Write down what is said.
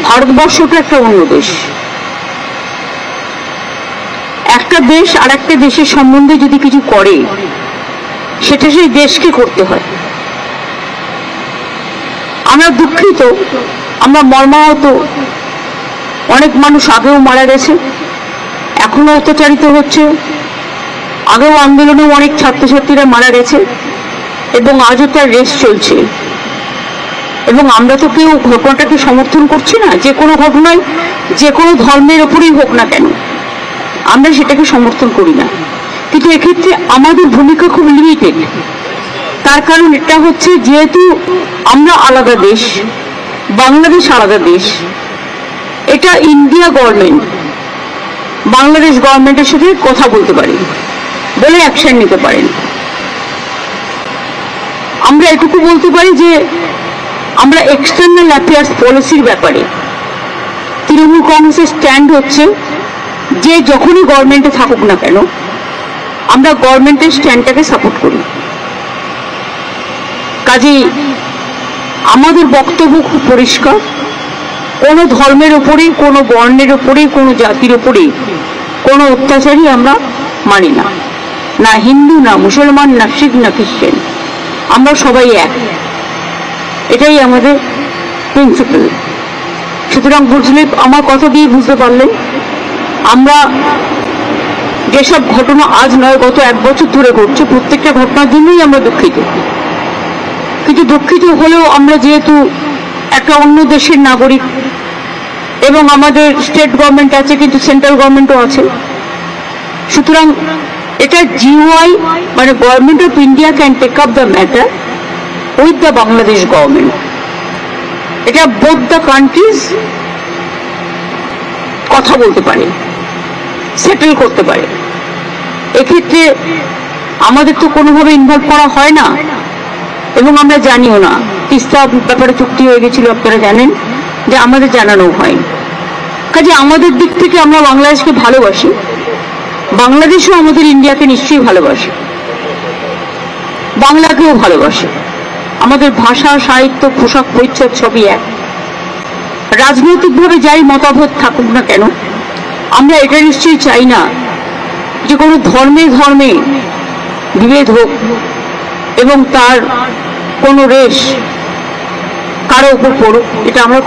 ভারতবর্ষটা একটা অন্য দেশ। একটা দেশ আর একটা দেশের সম্বন্ধে যদি কিছু করে সেটা সেই দেশকে করতে হয়। আমরা দুঃখিত, আমরা মর্মাহত। অনেক মানুষ আগেও মারা গেছে, এখনো অত্যাচারিত হচ্ছে। আগেও আন্দোলনেও অনেক ছাত্রছাত্রীরা মারা গেছে এবং আজও তার রেস চলছে। এবং আমরা তো কেউ ঘটনাটাকে সমর্থন করছি না। যে কোনো ঘটনায় যে কোনো ধর্মের ওপরেই হোক না কেন, আমরা সেটাকে সমর্থন করি না। কিন্তু এক্ষেত্রে আমাদের ভূমিকা খুব লিমিটেড। তার কারণ এটা হচ্ছে, যেহেতু আমরা আলাদা দেশ, বাংলাদেশ আলাদা দেশ, এটা ইন্ডিয়া গভর্নমেন্ট বাংলাদেশ গভর্নমেন্টের সাথে কথা বলতে পারে, বলে অ্যাকশন নিতে পারেন। আমরা এটুকু বলতে পারি যে আমরা এক্সটার্নাল অ্যাফেয়ার্স পলিসির ব্যাপারে তৃণমূল কংগ্রেসের স্ট্যান্ড হচ্ছে যে যখনই গভর্নমেন্টে থাকুক না কেন, আমরা গভর্নমেন্টের স্ট্যান্ডটাকে সাপোর্ট করি। কাজেই আমাদের বক্তব্য খুব পরিষ্কার, কোনো ধর্মের ওপরে, কোনো বর্ণের ওপরে, কোনো জাতির ওপরে কোনো অত্যাচারই আমরা মানি না। না হিন্দু, না মুসলমান, না শিখ, না খ্রিস্টান, আমরা সবাই এক। এটাই আমাদের প্রিন্সিপাল। সুতরাং বুঝলে, আমার কথা দিয়ে বুঝতে পারলেন, আমরা যেসব ঘটনা আজ নয় গত 1 বছর ধরে ঘটছে, প্রত্যেকটা ঘটনার জন্যই আমরা দুঃখিত। কিন্তু দুঃখিত হলেও আমরা যেহেতু একটা অন্য দেশের নাগরিক এবং আমাদের স্টেট গভর্নমেন্ট আছে, কিন্তু সেন্ট্রাল গভর্নমেন্টও আছে, সুতরাং এটা জিওআই মানে government of India can take up the matter with the Bangladesh government. এটা বোথ দ্য কান্ট্রিজ কথা বলতে পারে, সেটেল করতে পারে। এক্ষেত্রে আমাদের তো কোনোভাবে ইনভলভ করা হয় না এবং আমরা জানিও না। তিস্তা ব্যাপারে চুক্তি হয়ে গেছিল, আপনারা জানেন, যে আমাদের জানানো হয়নি। কাজে আমাদের দিক থেকে আমরা বাংলাদেশকে ভালোবাসি, বাংলাদেশও আমাদের ইন্ডিয়াকে নিশ্চয়ই ভালোবাসে, বাংলাকেও ভালোবাসে। আমাদের ভাষা, সাহিত্য, পোশাক পরিচ্ছদ সবই এক। রাজনৈতিকভাবে যাই মতামত থাকুক না কেন, আমরা এটা নিশ্চয়ই চাই না যে কোনো ধর্মে ধর্মে বিভেদ হোক এবং তার কোনো রেশ কারো উপর পড়ুক। এটা আমরা